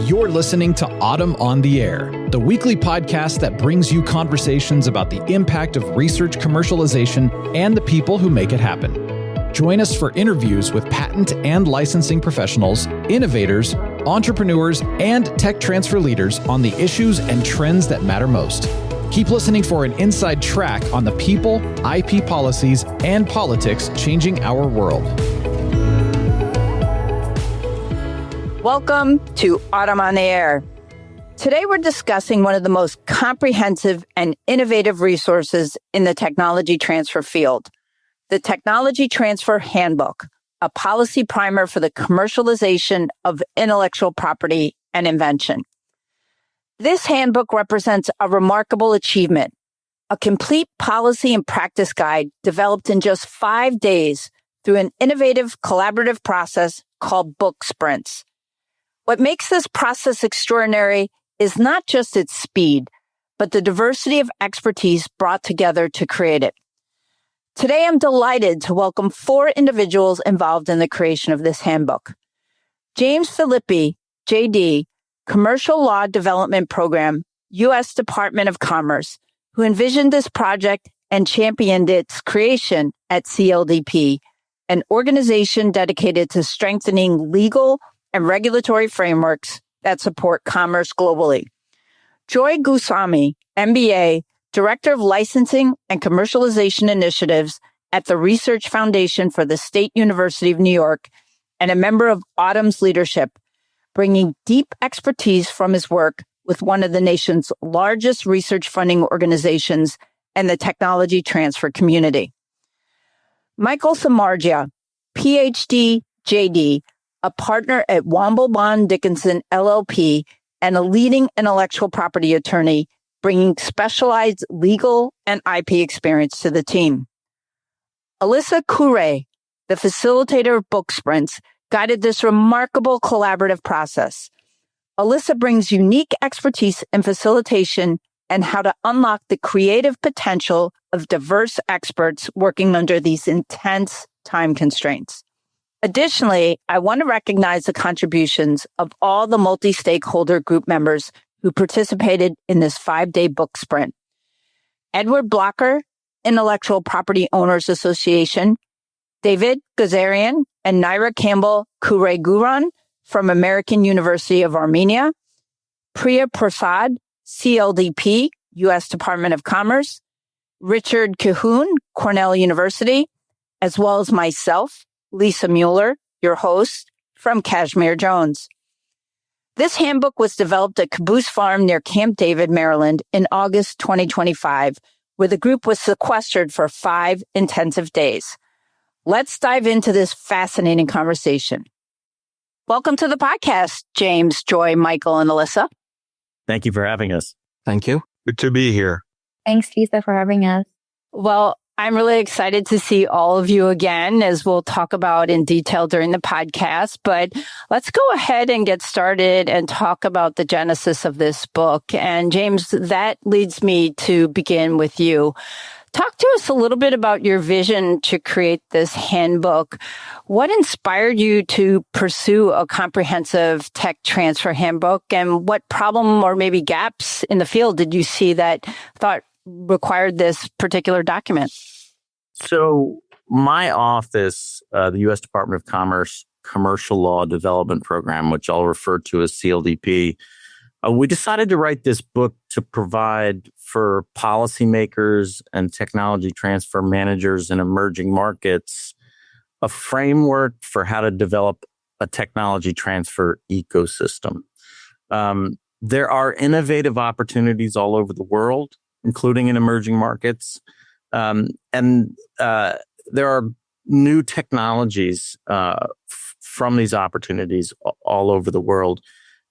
You're listening to Autumn on the Air, the weekly podcast that brings you conversations about the impact of research commercialization and the people who make it happen. Join us for interviews with patent and licensing professionals, innovators, entrepreneurs, and tech transfer leaders on the issues and trends that matter most. Keep listening for an inside track on the people, IP policies, and politics changing our world. Welcome to Autumn on the Air. Today we're discussing one of the most comprehensive and innovative resources in the technology transfer field, the Technology Transfer Handbook, a policy primer for the commercialization of intellectual property and invention. This handbook represents a remarkable achievement, a complete policy and practice guide developed in just 5 days through an innovative collaborative process called BookSprints. What makes this process extraordinary is not just its speed, but the diversity of expertise brought together to create it. Today, I'm delighted to welcome 4 individuals involved in the creation of this handbook. James Filpi, JD, Commercial Law Development Program, U.S. Department of Commerce, who envisioned this project and championed its creation at CLDP, an organization dedicated to strengthening legal and regulatory frameworks that support commerce globally. Joy Goswami, MBA, Director of Licensing and Commercialization Initiatives at the Research Foundation for the State University of New York, and a member of Autumn's leadership, bringing deep expertise from his work with one of the nation's largest research funding organizations and the technology transfer community. Michae Samardzija, PhD, JD, a partner at Womble Bond Dickinson LLP and a leading intellectual property attorney, bringing specialized legal and IP experience to the team. Alysa Khouri, the facilitator of BookSprints, guided this remarkable collaborative process. Alysa brings unique expertise in facilitation and how to unlock the creative potential of diverse experts working under these intense time constraints. Additionally, I want to recognize the contributions of all the multi-stakeholder group members who participated in this 5-day book sprint. Edward Blocker, Intellectual Property Owners Association, David Gazarian and Naira Campbell Kureguran from American University of Armenia, Priya Prasad, CLDP, U.S. Department of Commerce, Richard Cahoon, Cornell University, as well as myself, Lisa Mueller, your host, from Kashmir Jones. This handbook was developed at Caboose Farm near Camp David, Maryland in August 2025, where the group was sequestered for 5 intensive days. Let's dive into this fascinating conversation. Welcome to the podcast, James, Joy, Michael, and Alysa. Thank you for having us. Thank you. Good to be here. Thanks, Lisa, for having us. Well, I'm really excited to see all of you again, as we'll talk about in detail during the podcast. But let's go ahead and get started and talk about the genesis of this book. And James, that leads me to begin with you. Talk to us a little bit about your vision to create this handbook. What inspired you to pursue a comprehensive tech transfer handbook, and what problem or maybe gaps in the field did you see that thought required this particular document? So my office, the U.S. Department of Commerce Commercial Law Development Program, which I'll refer to as CLDP, we decided to write this book to provide for policymakers and technology transfer managers in emerging markets a framework for how to develop a technology transfer ecosystem. There are innovative opportunities all over the world, including in emerging markets. And there are new technologies from these opportunities all over the world.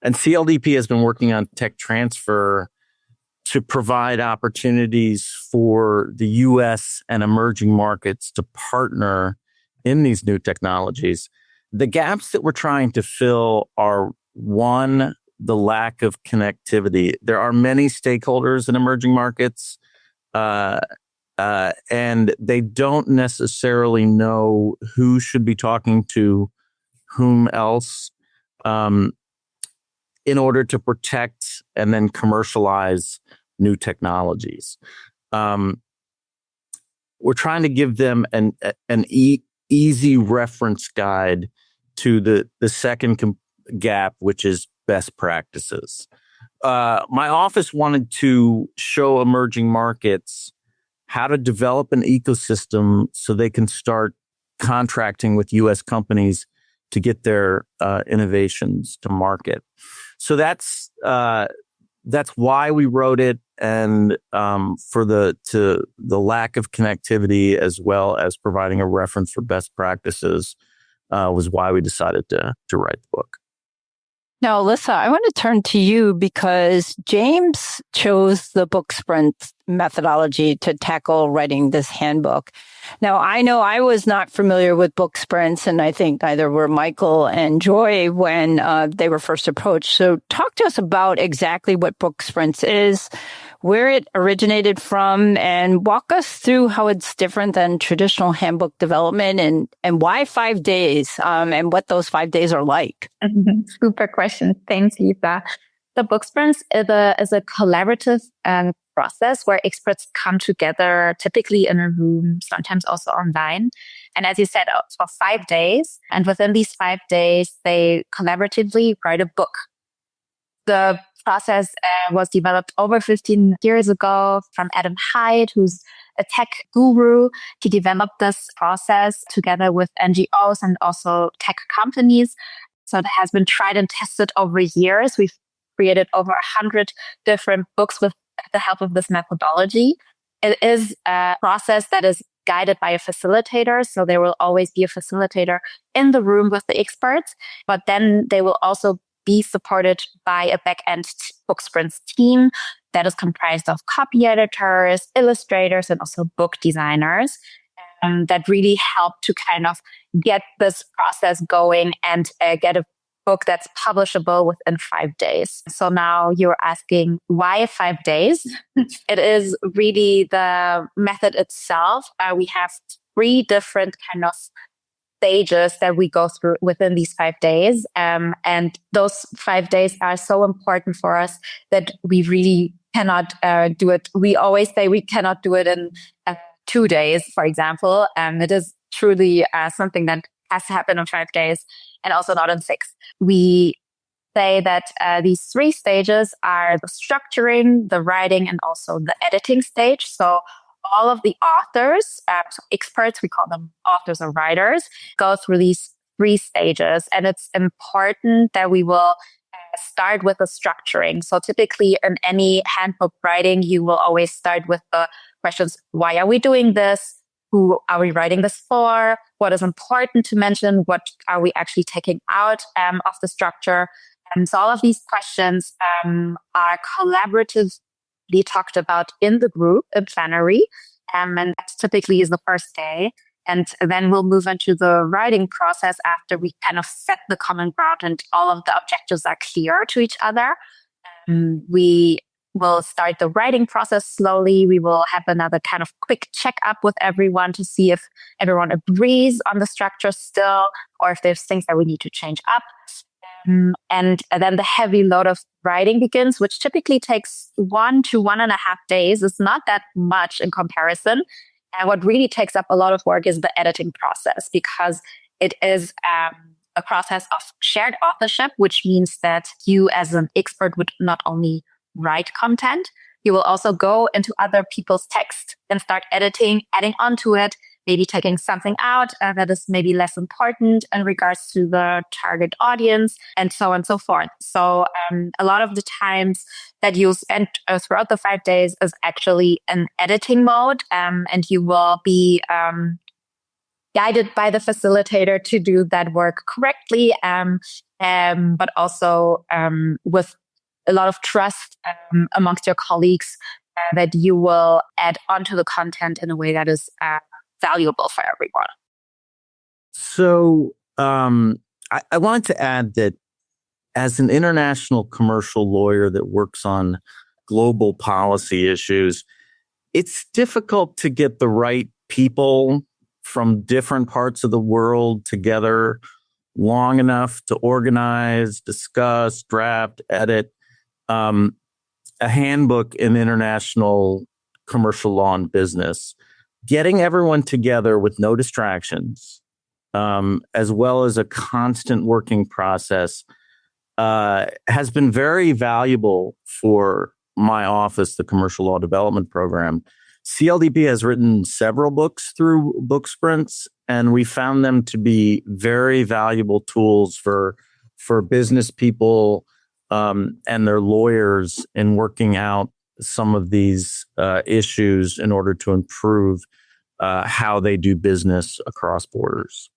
And CLDP has been working on tech transfer to provide opportunities for the U.S. and emerging markets to partner in these new technologies. The gaps that we're trying to fill are, one, the lack of connectivity. There are many stakeholders in emerging markets, and they don't necessarily know who should be talking to whom else. in order to protect and then commercialize new technologies. We're trying to give them an easy reference guide to the second gap, which is best practices. My office wanted to show emerging markets how to develop an ecosystem so they can start contracting with U.S. companies to get their innovations to market. So that's why we wrote it, and for the lack of connectivity as well as providing a reference for best practices was why we decided to write the book. Now, Alysa, I want to turn to you because James chose the BookSprint methodology to tackle writing this handbook. Now, I know I was not familiar with BookSprints, and I think neither were Michael and Joy when they were first approached. So talk to us about exactly what BookSprints is, where it originated from, and walk us through how it's different than traditional handbook development and why 5 days and what those 5 days are like. Super question. Thanks, Lisa. The BookSprints is a collaborative process where experts come together, typically in a room, sometimes also online. And as you said, for 5 days. And within these 5 days, they collaboratively write a book. The process was developed over 15 years ago from Adam Hyde, who's a tech guru. He developed this process together with NGOs and also tech companies. So it has been tried and tested over years. We've created over 100 different books with the help of this methodology. It is a process that is guided by a facilitator. So there will always be a facilitator in the room with the experts, but then they will also be supported by a back-end BookSprints team that is comprised of copy editors, illustrators, and also book designers that really help to kind of get this process going and get a book that's publishable within 5 days. So now you're asking why 5 days? It is really the method itself. We have 3 different kind of stages that we go through within these 5 days. And those 5 days are so important for us that we really cannot do it. We always say we cannot do it in 2 days, for example. It is truly something that has to happen in 5 days and also not in 6. We say that these 3 stages are the structuring, the writing, and also the editing stage. So all of the authors, so experts, we call them authors or writers, go through these 3 stages. And it's important that we will start with the structuring. So typically in any handbook writing, you will always start with the questions, why are we doing this? Who are we writing this for? What is important to mention? What are we actually taking out of the structure? And so all of these questions are collaboratively talked about in the group in plenary. And that typically is the first day. And then we'll move into the writing process after we kind of set the common ground and all of the objectives are clear to each other. We will start the writing process slowly. We will have another kind of quick check-up with everyone to see if everyone agrees on the structure still, or if there's things that we need to change up. And then the heavy load of writing begins, which typically takes 1 to 1.5 days. It's not that much in comparison. And what really takes up a lot of work is the editing process, because it is a process of shared authorship, which means that you as an expert would not only write content, you will also go into other people's text and start editing, adding onto it, maybe taking something out that is maybe less important in regards to the target audience, and so on and so forth. So a lot of the times that you spend throughout the 5 days is actually an editing mode, and you will be guided by the facilitator to do that work correctly, but also with a lot of trust amongst your colleagues that you will add onto the content in a way that is valuable for everyone. So I wanted to add that as an international commercial lawyer that works on global policy issues, it's difficult to get the right people from different parts of the world together long enough to organize, discuss, draft, edit a handbook in international commercial law and business. Getting everyone together with no distractions, as well as a constant working process, has been very valuable for my office, the Commercial Law Development Program. CLDP has written several books through BookSprints, and we found them to be very valuable tools for business people and their lawyers in working out some of these issues in order to improve how they do business across borders.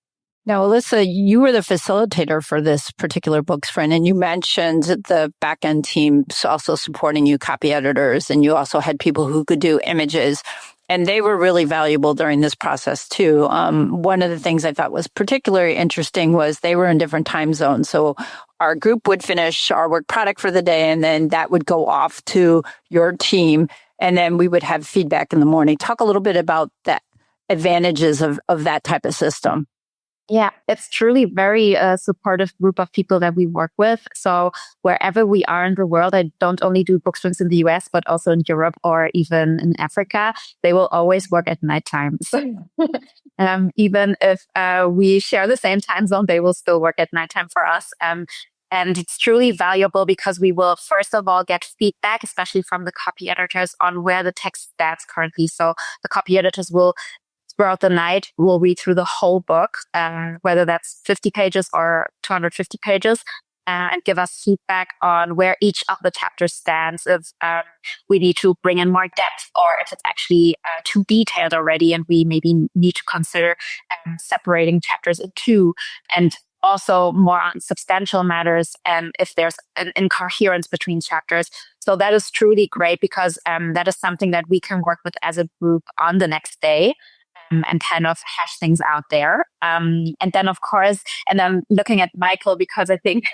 Now, Alysa, you were the facilitator for this particular BookSprint, and you mentioned the back-end team also supporting you, copy editors, and you also had people who could do images, and they were really valuable during this process too. One of the things I thought was particularly interesting was they were in different time zones. So our group would finish our work product for the day, and then that would go off to your team, and then we would have feedback in the morning. Talk a little bit about the advantages of that type of system. Yeah, it's truly very supportive group of people that we work with. So wherever we are in the world, I don't only do BookSprints in the US, but also in Europe or even in Africa. They will always work at nighttime. Even if we share the same time zone, they will still work at nighttime for us. And it's truly valuable because we will, first of all, get feedback, especially from the copy editors, on where the text stands currently. So the copy editors will, throughout the night, we'll read through the whole book, whether that's 50 pages or 250 pages, and give us feedback on where each of the chapters stands, if we need to bring in more depth or if it's actually too detailed already and we maybe need to consider separating chapters in two, and also more on substantial matters and if there's an incoherence between chapters. So that is truly great because that is something that we can work with as a group on the next day. And kind of hash things out there. And then, of course, and I'm looking at Michael because I think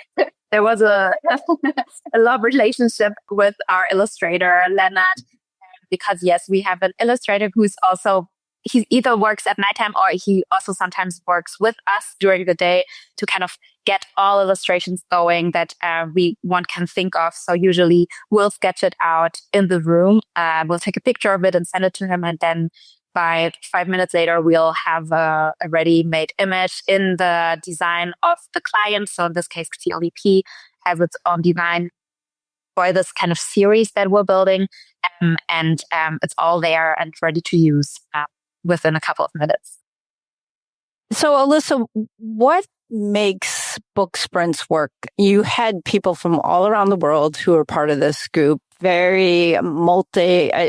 there was a love relationship with our illustrator, Leonard, because, yes, we have an illustrator who's also, he either works at nighttime or he also sometimes works with us during the day to kind of get all illustrations going that one can think of. So usually we'll sketch it out in the room. We'll take a picture of it and send it to him, and then by 5 minutes later, we'll have a ready-made image in the design of the client. So in this case, CLDP has its own design for this kind of series that we're building. And it's all there and ready to use within a couple of minutes. So, Alysa, what makes BookSprints work? You had people from all around the world who were part of this group. It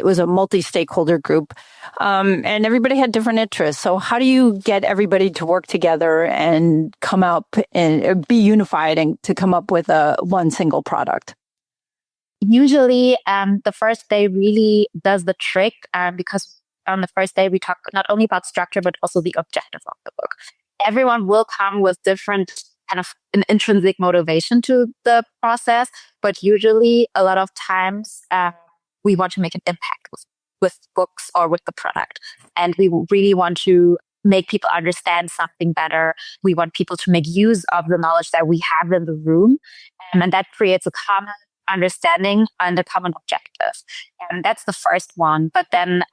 was a multi-stakeholder group, and everybody had different interests. So how do you get everybody to work together and come up and be unified and to come up with one single product? Usually, the first day really does the trick because on the first day, we talk not only about structure, but also the objective of the book. Everyone will come with different kind of an intrinsic motivation to the process, but usually a lot of times we want to make an impact with books or with the product. And we really want to make people understand something better. We want people to make use of the knowledge that we have in the room. And that creates a common understanding and a common objective. And that's the first one. But then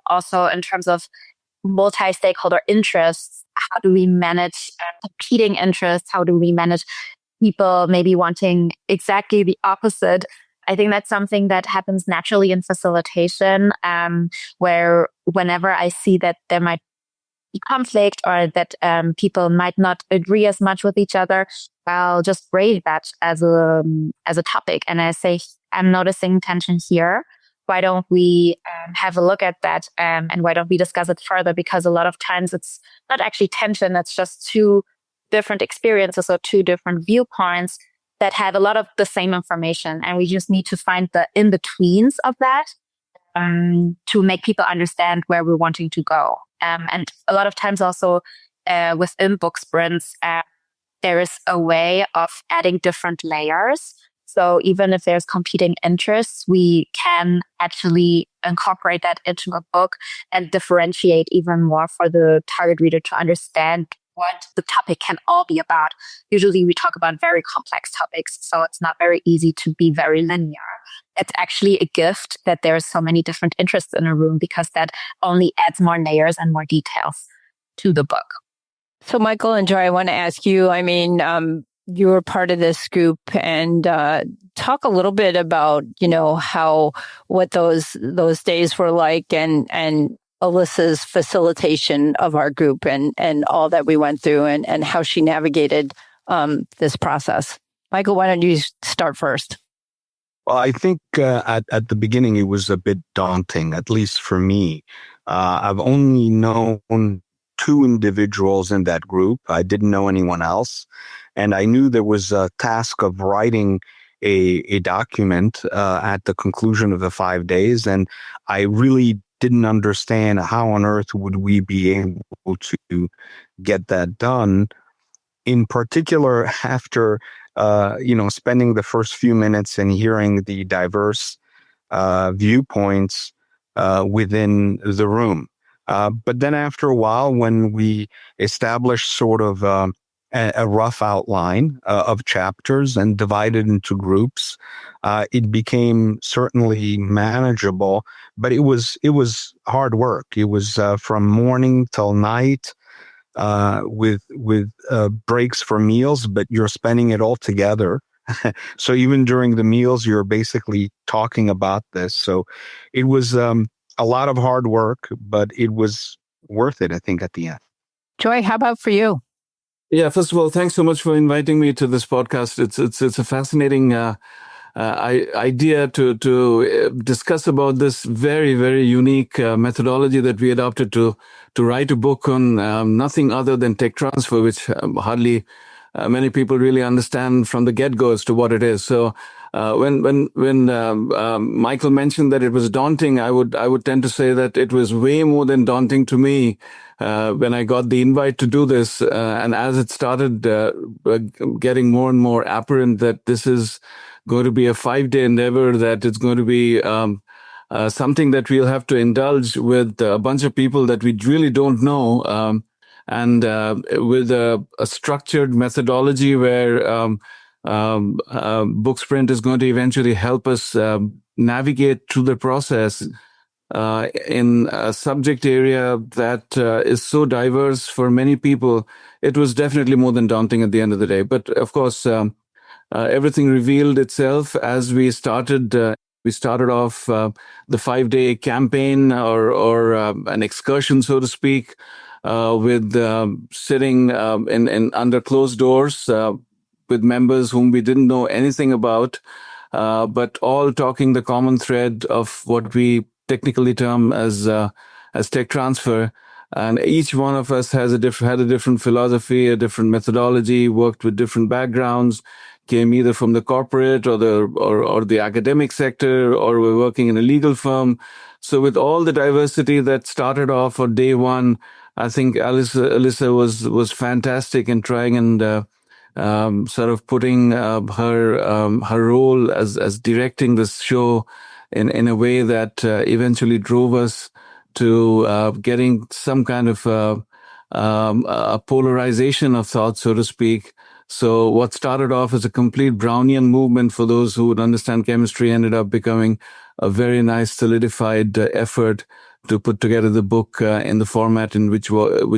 also in terms of multi-stakeholder interests, how do we manage competing interests? How do we manage people maybe wanting exactly the opposite? I think that's something that happens naturally in facilitation, where whenever I see that there might be conflict or that people might not agree as much with each other, I'll just raise that as a topic. And I say, I'm noticing tension here. Why don't we have a look at that and why don't we discuss it further? Because a lot of times it's not actually tension, it's just two different experiences or two different viewpoints that have a lot of the same information. And we just need to find the in-betweens of that to make people understand where we're wanting to go. And a lot of times also within BookSprints, there is a way of adding different layers. So even if there's competing interests, we can actually incorporate that into a book and differentiate even more for the target reader to understand what the topic can all be about. Usually we talk about very complex topics, so it's not very easy to be very linear. It's actually a gift that there are so many different interests in a room, because that only adds more layers and more details to the book. So Michael and Joy, I want to ask you, you were part of this group, and talk a little bit about, what those days were like, and Alysa's facilitation of our group and all that we went through, and how she navigated this process. Michael, why don't you start first? Well, I think at the beginning it was a bit daunting, at least for me. I've only known 2 individuals in that group. I didn't know anyone else. And I knew there was a task of writing a document at the conclusion of the 5 days. And I really didn't understand how on earth would we be able to get that done. In particular, after spending the first few minutes and hearing the diverse viewpoints within the room. But then after a while, when we established sort of a rough outline of chapters and divided into groups, it became certainly manageable. But it was hard work. It was from morning till night, with breaks for meals, but you're spending it all together. So even during the meals, you're basically talking about this. So it was a lot of hard work, but it was worth it, I think, at the end. Joy, how about for you? Yeah, first of all, thanks so much for inviting me to this podcast. It's a fascinating idea to discuss about this very, very unique methodology that we adopted to write a book on nothing other than tech transfer, which hardly many people really understand from the get-go as to what it is. So when Michael mentioned that it was daunting, I would tend to say that it was way more than daunting to me when I got the invite to do this. And as it started getting more and more apparent that this is going to be a 5-day endeavor, that it's going to be something that we'll have to indulge with a bunch of people that we really don't know, and with a structured methodology where BookSprint is going to eventually help us navigate through the process in a subject area that is so diverse for many people. It was definitely more than daunting at the end of the day. But of course, everything revealed itself as we started. We started off the 5-day campaign or an excursion, so to speak, with sitting in under closed doors with members whom we didn't know anything about, but all talking the common thread of what we technically term as tech transfer. And each one of us had a different philosophy, a different methodology, worked with different backgrounds, came either from the corporate or the academic sector, or were working in a legal firm. So with all the diversity that started off on day one, I think Alysa was fantastic in trying and sort of putting her role as directing this show in a way that eventually drove us to getting some kind of a polarization of thought, so to speak. So what started off as a complete Brownian movement, for those who would understand chemistry, ended up becoming a very nice solidified effort to put together the book in the format in which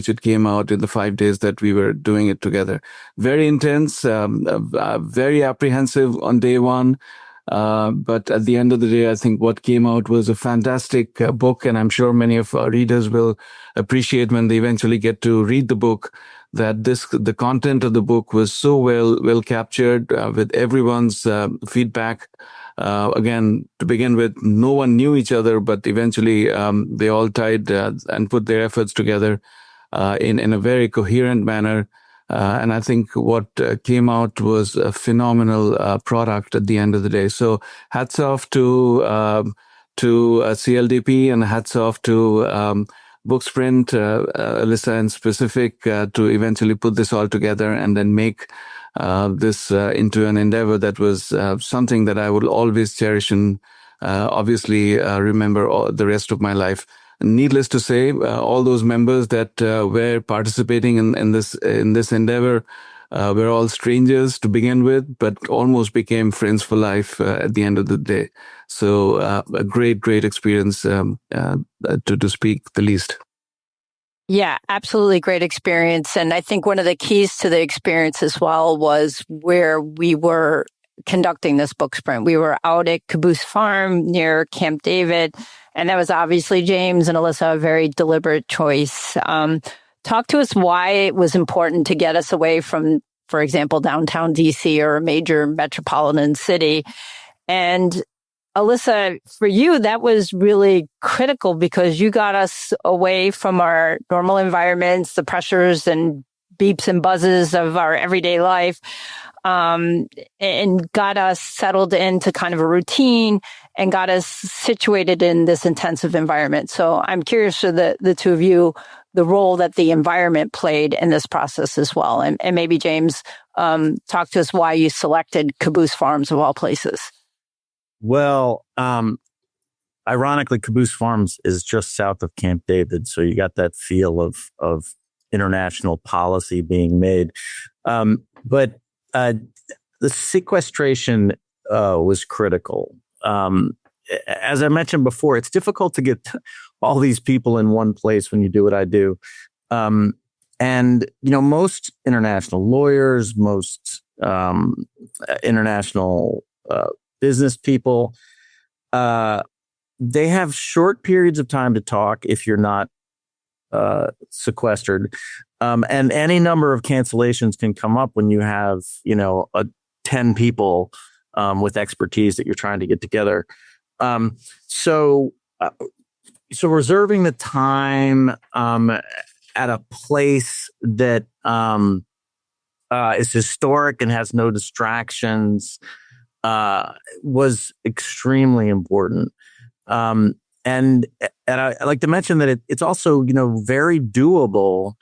it came out in the 5 days that we were doing it together. Very intense, very apprehensive on day one. But at the end of the day, I think what came out was a fantastic book, and I'm sure many of our readers will appreciate when they eventually get to read the book that the content of the book was so well captured with everyone's feedback. Again, to begin with, no one knew each other, but eventually they all tied and put their efforts together in a very coherent manner. And I think what came out was a phenomenal product at the end of the day. So hats off to CLDP, and hats off to BookSprint, Alysa in specific, to eventually put this all together and then make this into an endeavor that was something that I will always cherish and obviously remember the rest of my life. Needless to say, all those members that were participating in this endeavor were all strangers to begin with, but almost became friends for life at the end of the day. So a great experience to speak the least. Yeah, absolutely great experience. And I think one of the keys to the experience as well was where we were conducting this book sprint. We were out at Caboose Farm near Camp David, and that was obviously James and Alysa, a very deliberate choice. Talk to us why it was important to get us away from, for example, downtown DC or a major metropolitan city. And Alysa, for you, that was really critical because you got us away from our normal environments, the pressures and beeps and buzzes of our everyday life, and got us settled into kind of a routine and got us situated in this intensive environment. So I'm curious for the two of you, the role that the environment played in this process as well. And maybe James, talk to us why you selected Caboose Farms of all places. Well, ironically, Caboose Farms is just south of Camp David. So you got that feel of international policy being made. But the sequestration was critical. As I mentioned before, it's difficult to get all these people in one place when you do what I do. And, most international lawyers, most international business people, they have short periods of time to talk if you're not sequestered. And any number of cancellations can come up when you have, 10 people with expertise that you're trying to get together. So reserving the time at a place that is historic and has no distractions was extremely important. And I like to mention that it's also, very doable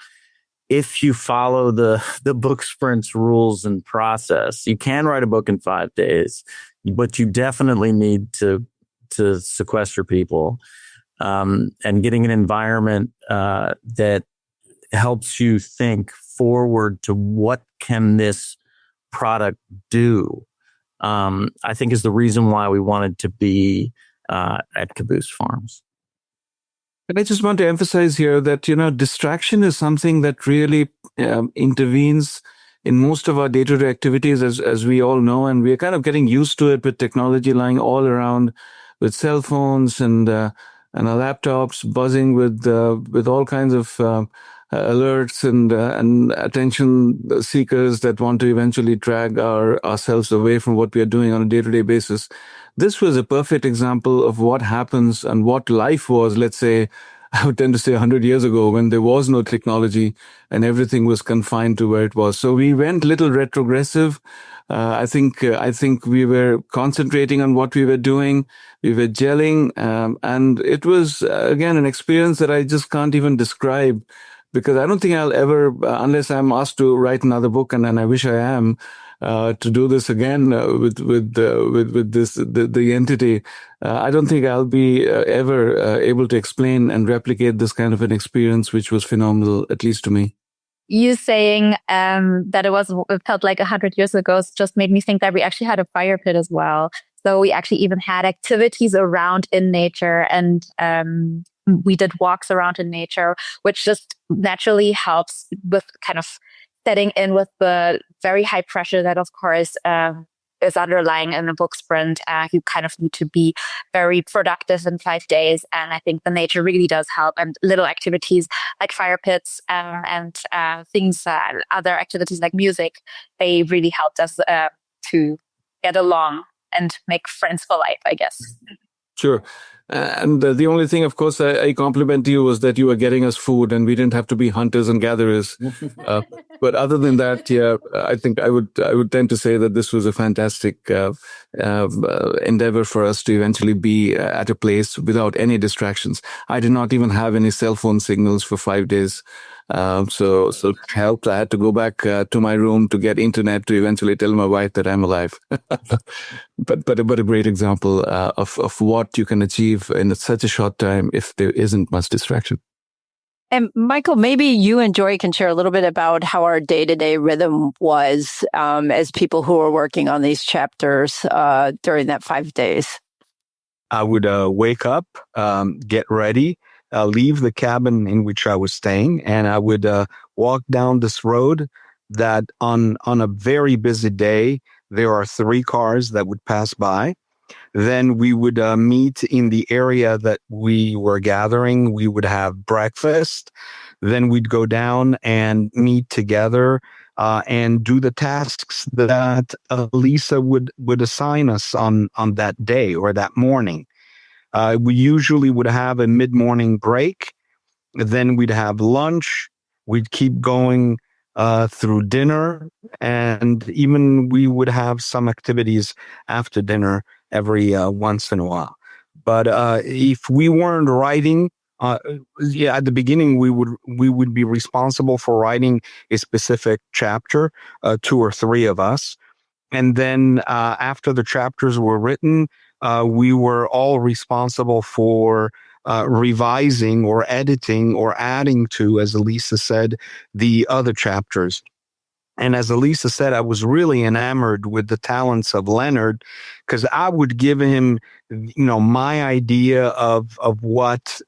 if you follow the BookSprints rules and process. You can write a book in 5 days, but you definitely need to sequester people, and getting an environment that helps you think forward to what can this product do. I think is the reason why we wanted to be at Caboose Farms. And I just want to emphasize here that, distraction is something that really intervenes in most of our day-to-day activities, as we all know, and we're kind of getting used to it with technology lying all around, with cell phones and our laptops buzzing with all kinds of alerts and attention seekers that want to eventually drag ourselves away from what we are doing on a day-to-day basis. This was a perfect example of what happens and what life was, let's say, I would tend to say 100 years ago, when there was no technology and everything was confined to where it was. So we went a little retrogressive. I think we were concentrating on what we were doing. We were gelling, and it was again an experience that I just can't even describe, because I don't think I'll ever, unless I'm asked to write another book, and I wish I am, to do this again with this the entity. I don't think I'll be ever able to explain and replicate this kind of an experience, which was phenomenal, at least to me. You saying that it felt like 100 years ago just made me think that we actually had a fire pit as well. So we actually even had activities around in nature, and we did walks around in nature, which just naturally helps with kind of setting in with the very high pressure that, of course, is underlying in a book sprint. You kind of need to be very productive in 5 days. And I think the nature really does help. And little activities like fire pits and things, other activities like music, they really helped us to get along and make friends for life, I guess. Sure. And the only thing, of course, I compliment you was that you were getting us food and we didn't have to be hunters and gatherers. But other than that, yeah, I think I would tend to say that this was a fantastic endeavor for us to eventually be at a place without any distractions. I did not even have any cell phone signals for 5 days. So helped. I had to go back to my room to get internet to eventually tell my wife that I'm alive. but a great example of what you can achieve in such a short time if there isn't much distraction. And Michael, maybe you and Joy can share a little bit about how our day-to-day rhythm was as people who were working on these chapters during that 5 days. I would wake up, get ready, leave the cabin in which I was staying, and I would walk down this road that on a very busy day, there are 3 cars that would pass by. Then we would meet in the area that we were gathering. We would have breakfast. Then we'd go down and meet together and do the tasks that Alysa would assign us on that day or that morning. We usually would have a mid-morning break. Then we'd have lunch. We'd keep going through dinner, and even we would have some activities after dinner every once in a while. But if we weren't writing, at the beginning we would be responsible for writing a specific chapter, 2 or 3 of us, and then after the chapters were written, we were all responsible for revising or editing or adding to, as Alysa said, the other chapters. And as Alysa said, I was really enamored with the talents of Leonard, because I would give him, my idea of what,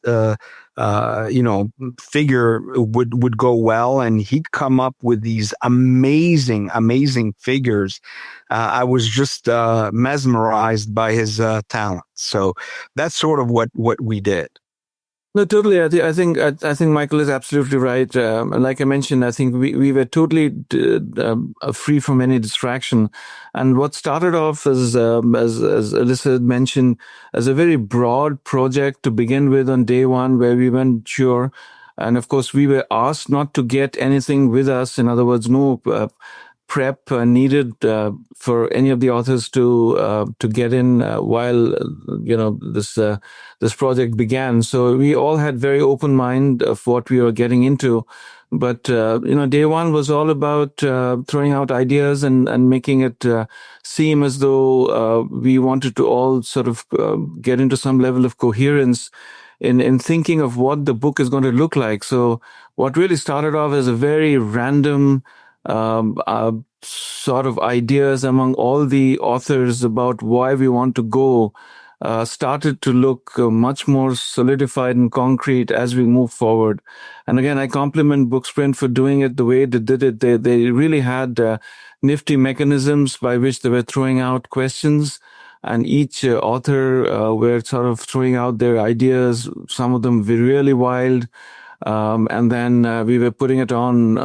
figure would go well. And he'd come up with these amazing, amazing figures. I was just mesmerized by his talent. So that's sort of what we did. No, totally. I think Michael is absolutely right. Like I mentioned, I think we were totally free from any distraction. And what started off as Alysa had mentioned, as a very broad project to begin with on day 1, where we weren't sure. And of course, we were asked not to get anything with us. In other words, no prep needed for any of the authors to get in while this project began. So we all had very open mind of what we were getting into. But day 1 was all about throwing out ideas and making it seem as though we wanted to all sort of get into some level of coherence in thinking of what the book is going to look like. So what really started off as a very random sort of ideas among all the authors about why we want to go started to look much more solidified and concrete as we move forward. And again, I compliment BookSprint for doing it the way they did it. They really had nifty mechanisms by which they were throwing out questions, and each author were sort of throwing out their ideas. Some of them were really wild. And then we were putting it on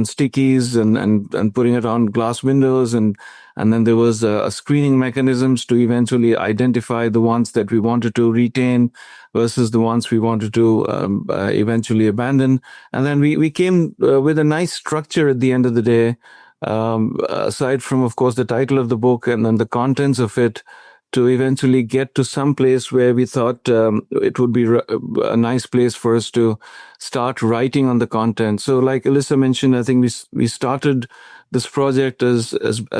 stickies and putting it on glass windows, and then there was a screening mechanisms to eventually identify the ones that we wanted to retain versus the ones we wanted to eventually abandon. And then we came with a nice structure at the end of the day, aside from, of course, the title of the book and then the contents of it, to eventually get to some place where we thought it would be a nice place for us to start writing on the content. So like Alysa mentioned, I think we started this project as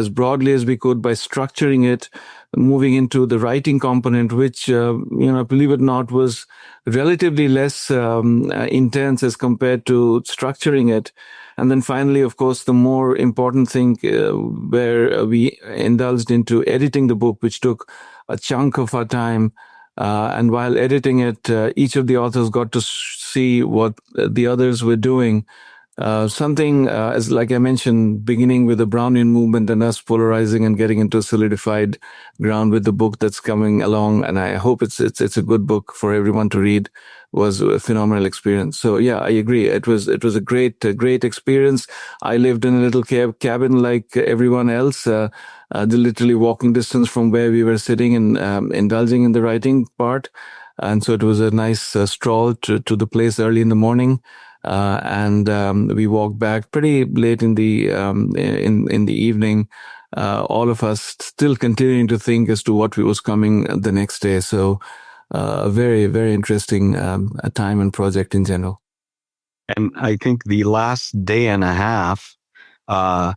broadly as we could by structuring it, moving into the writing component, which, believe it or not, was relatively less intense as compared to structuring it. And then finally, of course, the more important thing where we indulged into editing the book, which took a chunk of our time. And while editing it, each of the authors got to see what the others were doing. Something, as like I mentioned, beginning with the Brownian movement and us polarizing and getting into solidified ground with the book that's coming along. And I hope it's a good book for everyone to read. Was a phenomenal experience. So yeah, I agree. It was a great experience. I lived in a little cabin like everyone else, literally walking distance from where we were sitting and indulging in the writing part. And so it was a nice stroll to the place early in the morning. And we walked back pretty late in the evening. All of us still continuing to think as to what was coming the next day. So a very, very interesting time and project in general. And I think the last day and a half, I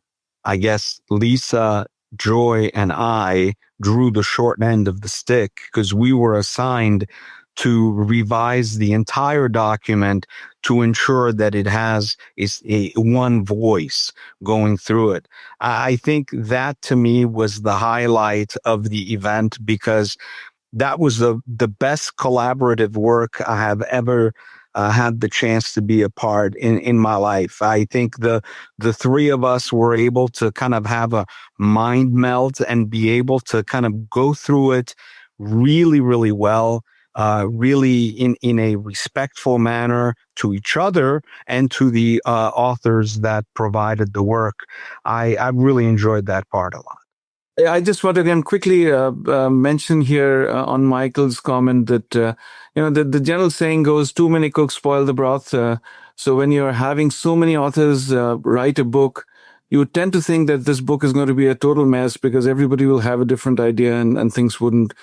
guess Lisa, Joy, and I drew the short end of the stick because we were assigned to revise the entire document to ensure that it has a one voice going through it. I think that to me was the highlight of the event because that was the best collaborative work I have ever had the chance to be a part in my life. I think the three of us were able to kind of have a mind melt and be able to kind of go through it really, really well, really in a respectful manner to each other and to the authors that provided the work. I really enjoyed that part a lot. I just want to again quickly mention here on Michael's comment that the general saying goes, "Too many cooks spoil the broth." So when you're having so many authors write a book, you tend to think that this book is going to be a total mess because everybody will have a different idea and things wouldn't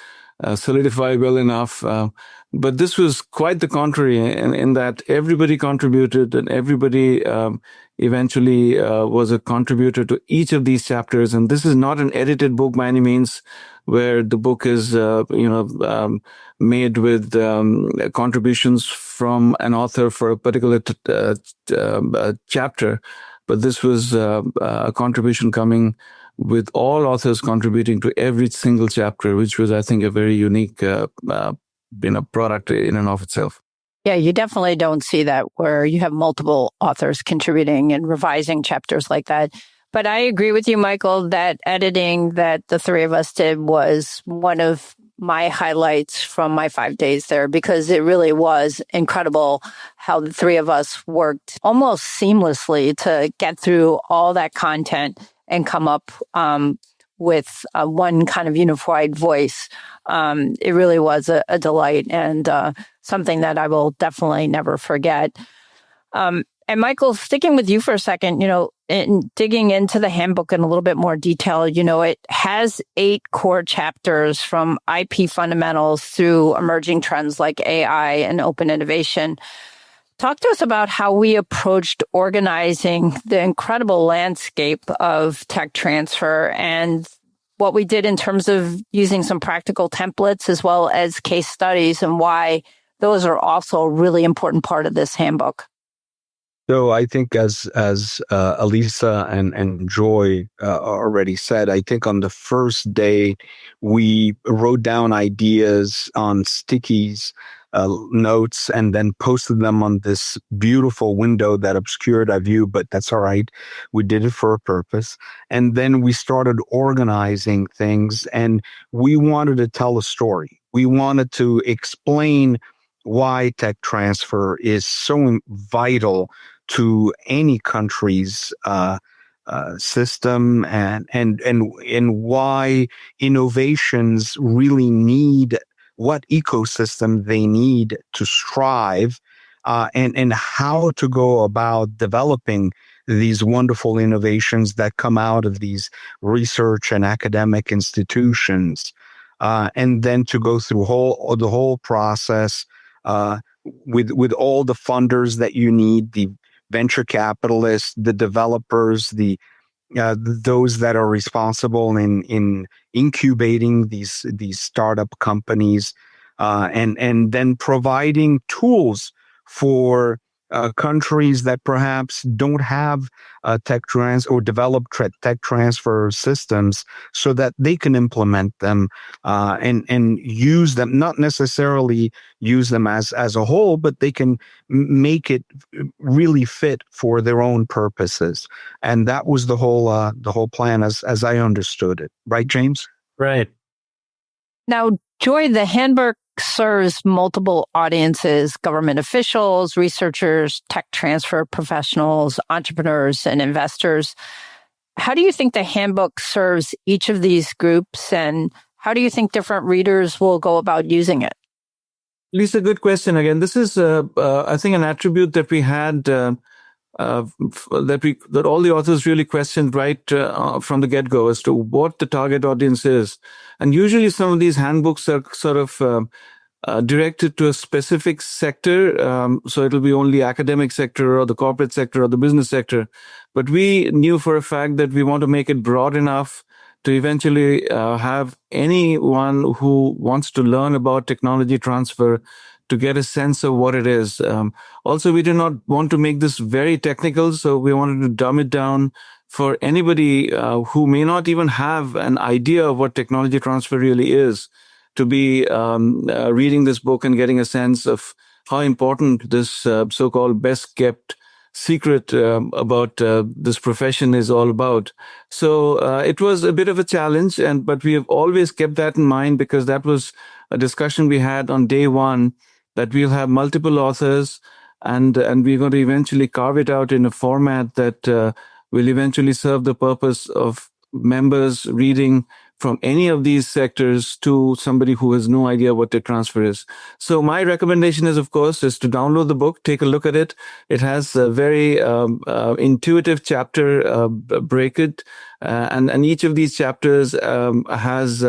solidify well enough. But this was quite the contrary in that everybody contributed and everybody eventually was a contributor to each of these chapters. And this is not an edited book by any means, where the book is, made with contributions from an author for a particular chapter. But this was a contribution coming with all authors contributing to every single chapter, which was, I think, a very unique product in and of itself. Yeah, you definitely don't see that where you have multiple authors contributing and revising chapters like that. But I agree with you, Michael, that editing that the three of us did was one of my highlights from my 5 days there, because it really was incredible how the three of us worked almost seamlessly to get through all that content and come up with one kind of unified voice. It really was a delight and something that I will definitely never forget. And Michael, sticking with you for a second, in digging into the handbook in a little bit more detail, it has 8 core chapters from IP fundamentals through emerging trends like AI and open innovation. Talk to us about how we approached organizing the incredible landscape of tech transfer and what we did in terms of using some practical templates as well as case studies, and why those are also a really important part of this handbook. So I think as Alysa and Joy already said, I think on the first day, we wrote down ideas on stickies, notes, and then posted them on this beautiful window that obscured our view, but that's all right. We did it for a purpose. And then we started organizing things, and we wanted to tell a story. We wanted to explain why tech transfer is so vital to any country's system, and why innovations really need what ecosystem they need to strive, and how to go about developing these wonderful innovations that come out of these research and academic institutions, and then to go through the whole process with all the funders that you need, the venture capitalists, the developers, those that are responsible in incubating these startup companies, and then providing tools for countries that perhaps don't have tech transfer systems, so that they can implement them and use them, not necessarily use them as a whole, but they can make it really fit for their own purposes. And that was the whole plan as I understood it. Right, James? Right. Now, Joy, the handbook serves multiple audiences: government officials, researchers, tech transfer professionals, entrepreneurs, and investors. How do you think the handbook serves each of these groups, and how do you think different readers will go about using it? Lisa, good question. Again, this is, I think, an attribute that we had, that all the authors really questioned right from the get-go as to what the target audience is. And usually some of these handbooks are sort of directed to a specific sector. So it'll be only academic sector or the corporate sector or the business sector. But we knew for a fact that we want to make it broad enough to eventually have anyone who wants to learn about technology transfer to get a sense of what it is. Also, we did not want to make this very technical, so we wanted to dumb it down for anybody who may not even have an idea of what technology transfer really is, to be reading this book and getting a sense of how important this so-called best-kept secret about this profession is all about. So it was a bit of a challenge, but we have always kept that in mind, because that was a discussion we had on day one, that we'll have multiple authors, and we're going to eventually carve it out in a format that will eventually serve the purpose of members reading from any of these sectors to somebody who has no idea what tech transfer is. So my recommendation is, of course, is to download the book, take a look at it. It has a very intuitive chapter breakage, and each of these chapters has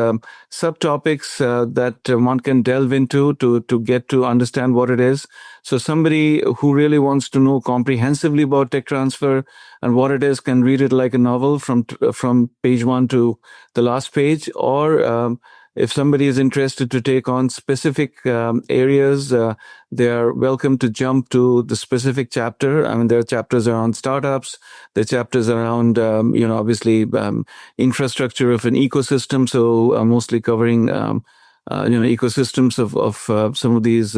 subtopics that one can delve into to get to understand what it is. So somebody who really wants to know comprehensively about tech transfer and what it is can read it like a novel from page 1 to the last page. Or if somebody is interested to take on specific areas, they are welcome to jump to the specific chapter. I mean, there are chapters around startups, there are chapters around, obviously infrastructure of an ecosystem. So mostly covering, ecosystems of some of these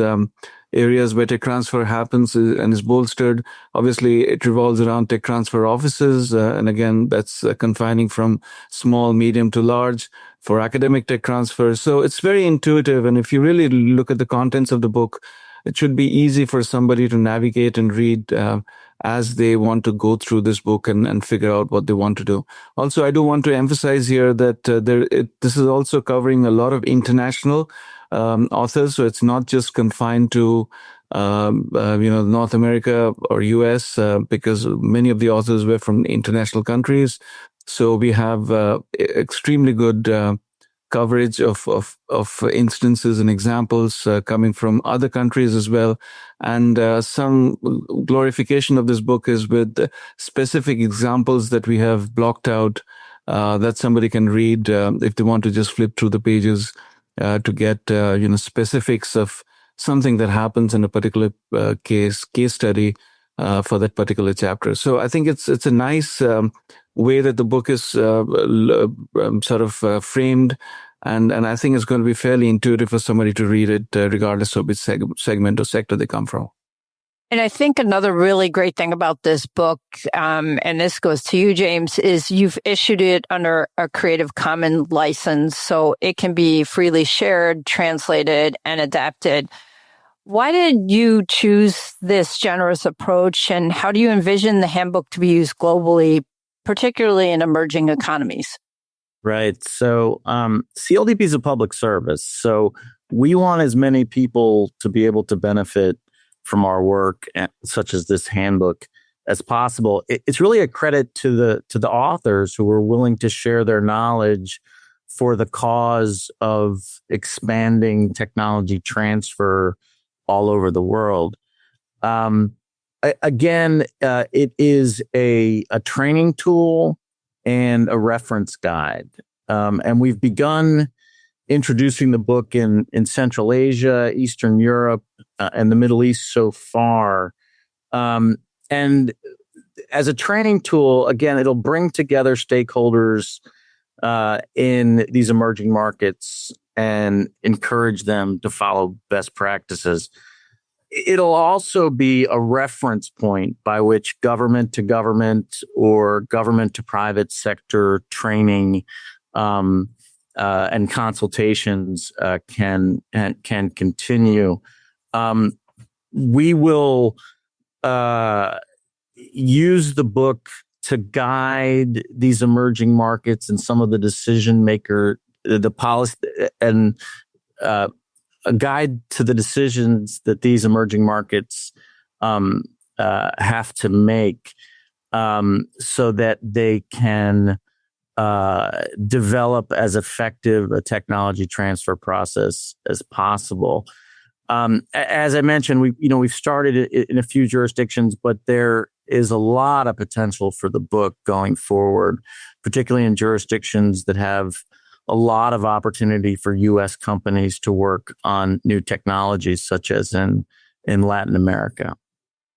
areas where tech transfer happens and is bolstered. Obviously, it revolves around tech transfer offices. And again, that's confining from small, medium to large for academic tech transfer. So it's very intuitive. And if you really look at the contents of the book, it should be easy for somebody to navigate and read as they want to go through this book and figure out what they want to do. Also, I do want to emphasize here that this is also covering a lot of international authors. So it's not just confined to North America or US, because many of the authors were from international countries. So we have extremely good coverage of instances and examples coming from other countries as well. And some glorification of this book is with specific examples that we have blocked out that somebody can read if they want to just flip through the pages to get specifics of something that happens in a particular case study for that particular chapter. So I think it's a nice way that the book is sort of framed, and I think it's going to be fairly intuitive for somebody to read it, regardless of which segment or sector they come from. And I think another really great thing about this book, and this goes to you, James, is you've issued it under a Creative Commons license, so it can be freely shared, translated, and adapted. Why did you choose this generous approach, and how do you envision the handbook to be used globally, particularly in emerging economies? Right. So CLDP is a public service. So we want as many people to be able to benefit from our work, such as this handbook, as possible. It's really a credit to the authors who are willing to share their knowledge for the cause of expanding technology transfer all over the world. Again, it is a training tool and a reference guide. And we've begun introducing the book in Central Asia, Eastern Europe, and the Middle East so far. And as a training tool, again, it'll bring together stakeholders in these emerging markets and encourage them to follow best practices. It'll also be a reference point by which government to government or government to private sector training and consultations can continue. We will use the book to guide these emerging markets and some of the decision maker, the policy, and a guide to the decisions that these emerging markets have to make, so that they can develop as effective a technology transfer process as possible. As I mentioned, we've started it in a few jurisdictions, but there is a lot of potential for the book going forward, particularly in jurisdictions that have a lot of opportunity for U.S. companies to work on new technologies, such as in Latin America.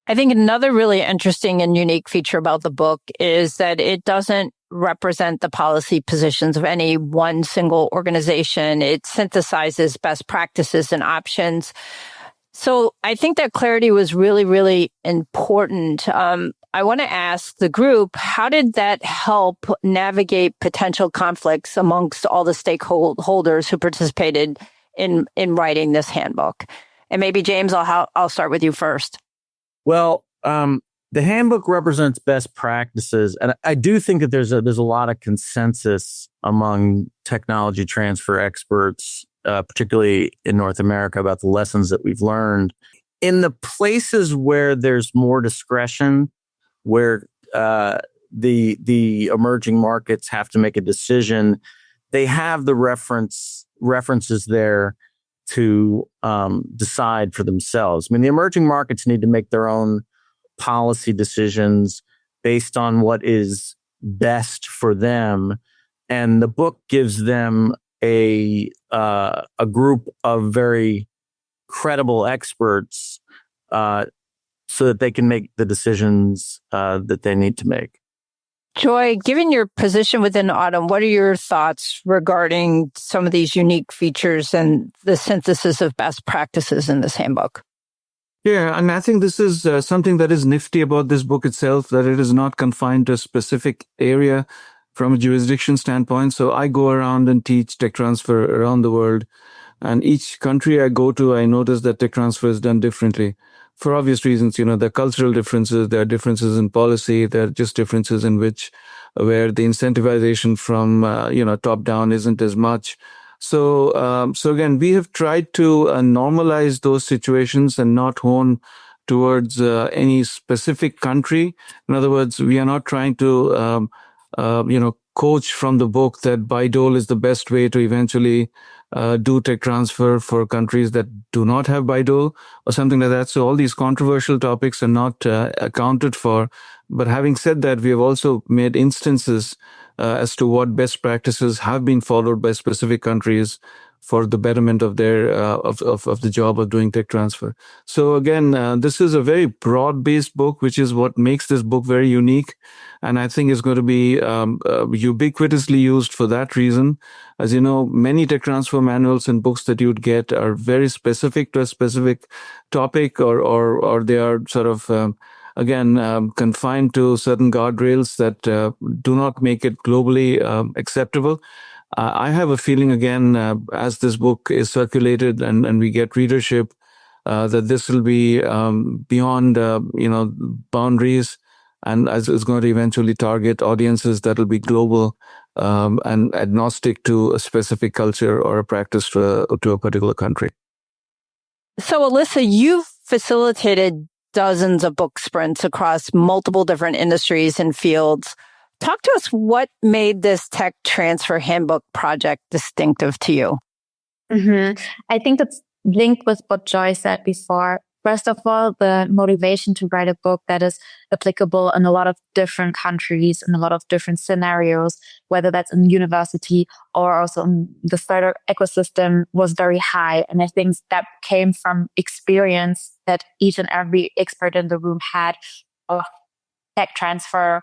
I think another really interesting and unique feature about the book is that it doesn't represent the policy positions of any one single organization. It synthesizes best practices and options. So I think that clarity was really, really important. I want to ask the group, how did that help navigate potential conflicts amongst all the stakeholders who participated in writing this handbook? And maybe, James, I'll start with you first. Well, the handbook represents best practices, and I do think that there's a lot of consensus among technology transfer experts, particularly in North America, about the lessons that we've learned. In the places where there's more discretion, where the emerging markets have to make a decision, they have the references there to decide for themselves. I mean, the emerging markets need to make their own policy decisions based on what is best for them, and the book gives them a group of very credible experts so that they can make the decisions that they need to make. Joy, given your position within Autumn, what are your thoughts regarding some of these unique features and the synthesis of best practices in this handbook? Yeah, and I think this is something that is nifty about this book itself, that it is not confined to a specific area from a jurisdiction standpoint. So I go around and teach tech transfer around the world. And each country I go to, I notice that tech transfer is done differently. For obvious reasons, there are cultural differences, there are differences in policy, there are just differences in where the incentivization from, top down isn't as much. So again, we have tried to normalize those situations and not hone towards any specific country. In other words, we are not trying to, coach from the book that BiDole is the best way to eventually do tech transfer for countries that do not have BiDole or something like that. So all these controversial topics are not accounted for. But having said that, we have also made instances as to what best practices have been followed by specific countries for the betterment of their of the job of doing tech transfer. So again, this is a very broad-based book, which is what makes this book very unique, and I think is going to be ubiquitously used for that reason. As you know, many tech transfer manuals and books that you'd get are very specific to a specific topic, or they are sort of confined to certain guardrails that do not make it globally acceptable. I have a feeling, again, as this book is circulated and we get readership, that this will be beyond, boundaries, and as it's going to eventually target audiences that will be global and agnostic to a specific culture or a practice to a particular country. So, Alysa, you've facilitated dozens of BookSprints across multiple different industries and fields. Talk to us what made this tech transfer handbook project distinctive to you. I think that's linked with what Joy said before. First of all, the motivation to write a book that is applicable in a lot of different countries, in a lot of different scenarios, whether that's in university or also in the startup ecosystem, was very high. And I think that came from experience that each and every expert in the room had of tech transfer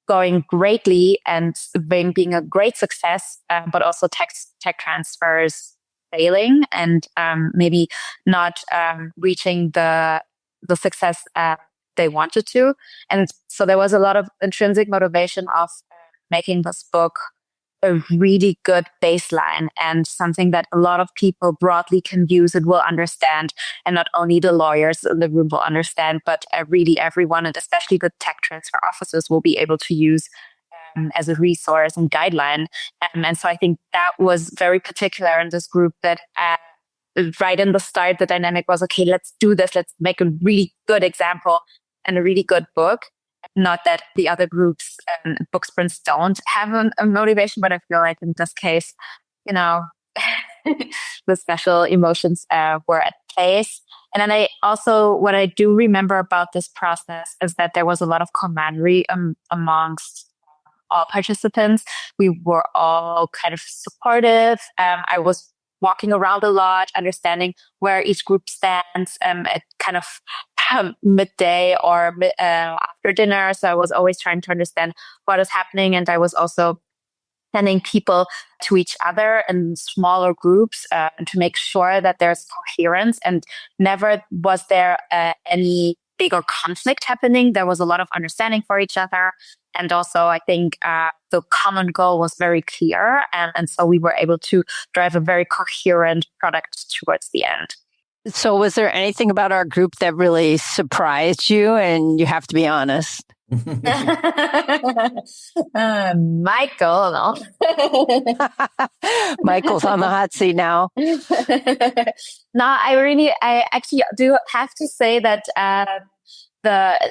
going greatly and being a great success, but also tech transfers failing and maybe not reaching the success they wanted to. And so there was a lot of intrinsic motivation of making this book a really good baseline and something that a lot of people broadly can use and will understand. And not only the lawyers in the room will understand, but really everyone, and especially the tech transfer officers, will be able to use as a resource and guideline. And so I think that was very particular in this group, that right in the start, the dynamic was, okay, let's do this. Let's make a really good example and a really good book. Not that the other groups and BookSprints don't have a motivation, but I feel like in this case, the special emotions were at place. And then what I do remember about this process is that there was a lot of camaraderie amongst all participants. We were all kind of supportive. I was walking around a lot, understanding where each group stands at kind of midday or after dinner. So I was always trying to understand what is happening. And I was also sending people to each other in smaller groups to make sure that there's coherence, and never was there any bigger conflict happening. There was a lot of understanding for each other. And also, I think the common goal was very clear. And so we were able to drive a very coherent product towards the end. So was there anything about our group that really surprised you? And you have to be honest. Michael, no. Michael's on the hot seat now. No, I actually do have to say that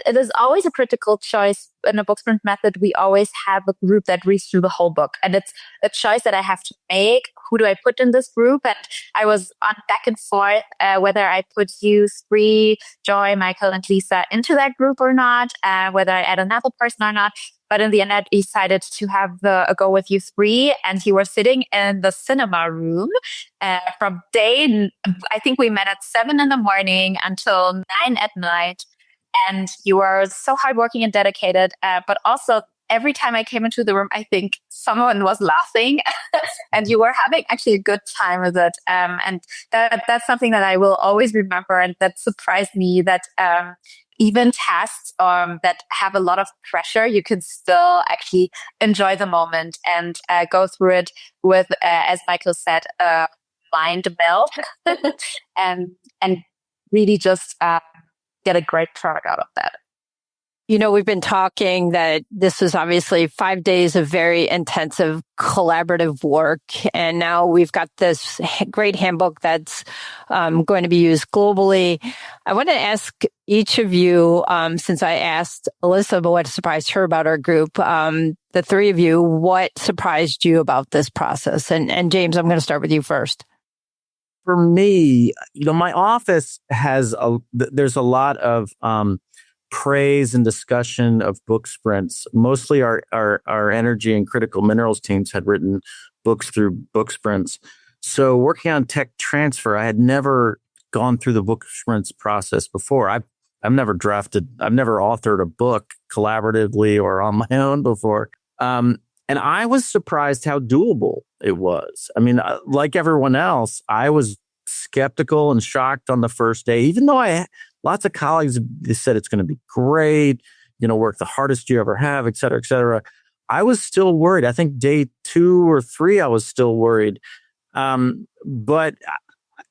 it is always a critical choice in a BookSprint method. We always have a group that reads through the whole book, and it's a choice that I have to make. Who do I put in this group? And I was on back and forth whether I put you three, Joy, Michael, and Lisa into that group or not, whether I add another person or not. But in the end, I decided to have a go with you three, and you were sitting in the cinema room from I think we met at 7 a.m. until 9 p.m. And you were so hardworking and dedicated. But also, every time I came into the room, I think someone was laughing and you were having actually a good time with it. And that's something that I will always remember. And that surprised me that even tasks that have a lot of pressure, you can still actually enjoy the moment and go through it with, as Michael said, mind meld and really just get a great product out of that. You know, we've been talking that this was obviously 5 days of very intensive collaborative work. And now we've got this great handbook that's going to be used globally. I want to ask each of you, since I asked Alysa about what surprised her about our group, the three of you, what surprised you about this process? And James, I'm going to start with you first. For me, my office there's a lot of praise and discussion of BookSprints. Mostly our energy and critical minerals teams had written books through BookSprints. So working on tech transfer, I had never gone through the BookSprints process before. I've never authored a book collaboratively or on my own before. And I was surprised how doable it was. I mean, like everyone else, I was skeptical and shocked on the first day, even though lots of colleagues said it's going to be great, work the hardest you ever have, et cetera, et cetera. I was still worried. I think day 2 or 3, I was still worried. But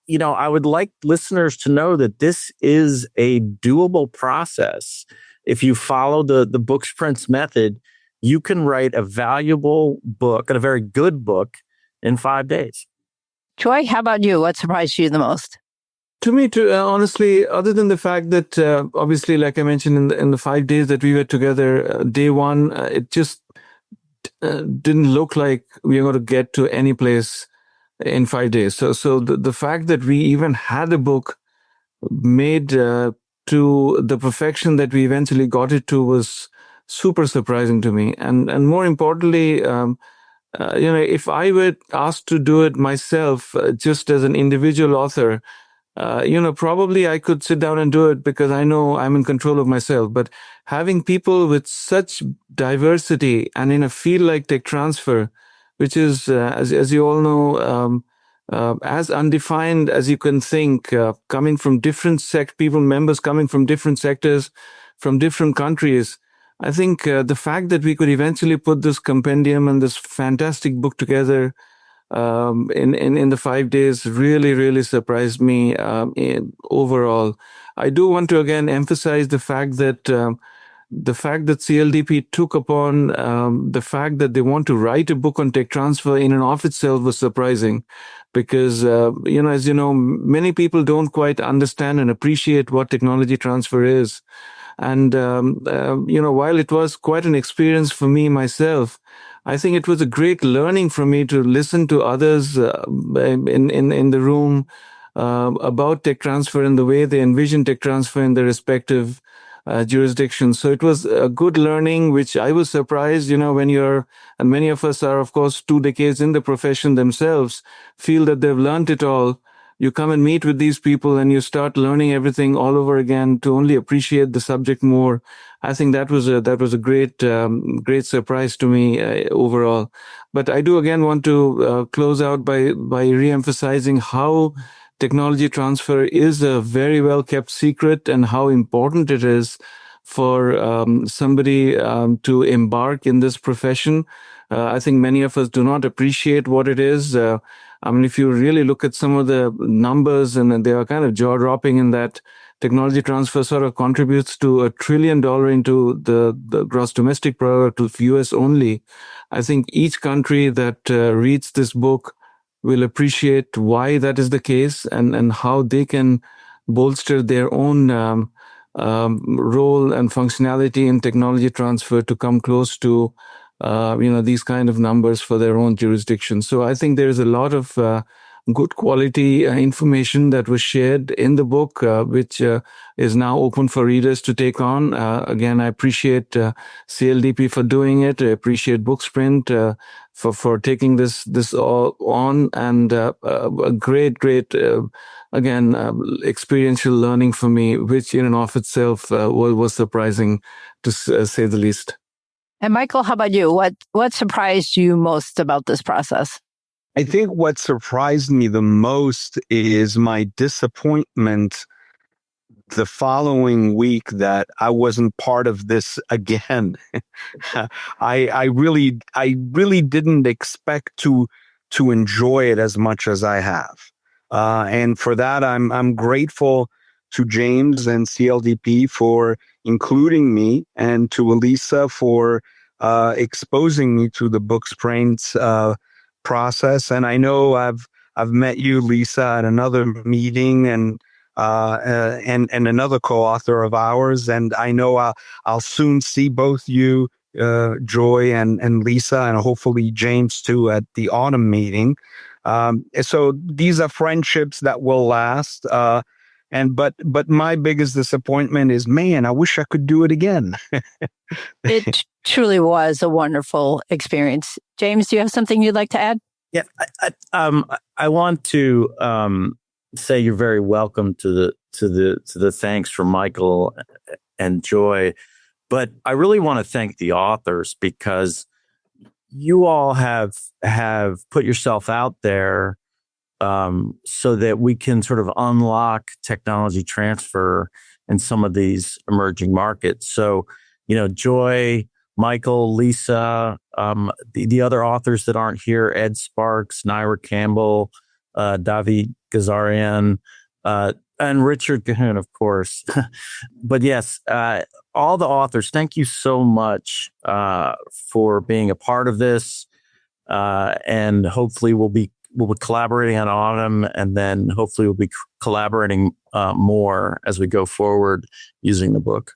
I would like listeners to know that this is a doable process. If you follow the BookSprints method, you can write a valuable book and a very good book in 5 days. Joy, how about you? What surprised you the most? To me, honestly, other than the fact that obviously, like I mentioned, in the 5 days that we were together, day 1, it just didn't look like we were going to get to any place in 5 days. So the fact that we even had a book made to the perfection that we eventually got it to was super surprising to me. And more importantly, if I were asked to do it myself, just as an individual author, probably I could sit down and do it because I know I'm in control of myself. But having people with such diversity and in a field like tech transfer, which is, as you all know, as undefined as you can think, coming from different members coming from different sectors, from different countries. I think the fact that we could eventually put this compendium and this fantastic book together in the 5 days really, really surprised me overall. I do want to again emphasize the fact that CLDP took upon the fact that they want to write a book on tech transfer in and of itself was surprising, because as you know, many people don't quite understand and appreciate what technology transfer is. And while it was quite an experience for me myself, I think it was a great learning for me to listen to others in the room, about tech transfer and the way they envision tech transfer in their respective jurisdictions. So it was a good learning, which I was surprised, when and many of us are, of course, 2 decades in the profession themselves, feel that they've learned it all. You come and meet with these people and you start learning everything all over again to only appreciate the subject more. I think that was a great surprise to me overall. But I do again want to close out by re-emphasizing how technology transfer is a very well kept secret and how important it is for somebody to embark in this profession. I think many of us do not appreciate what it is. If you really look at some of the numbers, and they are kind of jaw-dropping in that technology transfer sort of contributes to $1 trillion into the gross domestic product of US only. I think each country that reads this book will appreciate why that is the case and how they can bolster their own role and functionality in technology transfer to come close to these kind of numbers for their own jurisdiction. So I think there's a lot of good quality information that was shared in the book, which is now open for readers to take on. Again, I appreciate CLDP for doing it. I appreciate BookSprint for taking this all on, and a great experiential learning for me, which in and of itself was surprising, to say the least. And Michael, how about you? What surprised you most about this process? I think what surprised me the most is my disappointment the following week that I wasn't part of this again. I really didn't expect to enjoy it as much as I have. And for that, I'm grateful to James and CLDP for including me, and to Alysa for exposing me to the BookSprints process. And I know I've met you, Lisa, at another meeting, and another co-author of ours. And I know I'll soon see both you, Joy and Lisa, and hopefully James too, at the autumn meeting. So these are friendships that will last. But my biggest disappointment is, man, I wish I could do it again. It truly was a wonderful experience. James, do you have something you'd like to add? Yeah, I want to say you're very welcome to the thanks from Michael and Joy, but I really want to thank the authors, because you all have put yourself out there so that we can sort of unlock technology transfer in some of these emerging markets. So, Joy, Michael, Lisa, the other authors that aren't here, Ed Sparks, Naira Campbell, David Gazarian, and Richard Cahoon, of course. But yes, all the authors, thank you so much for being a part of this. And hopefully we'll be collaborating on autumn, and then hopefully we'll be collaborating more as we go forward using the book.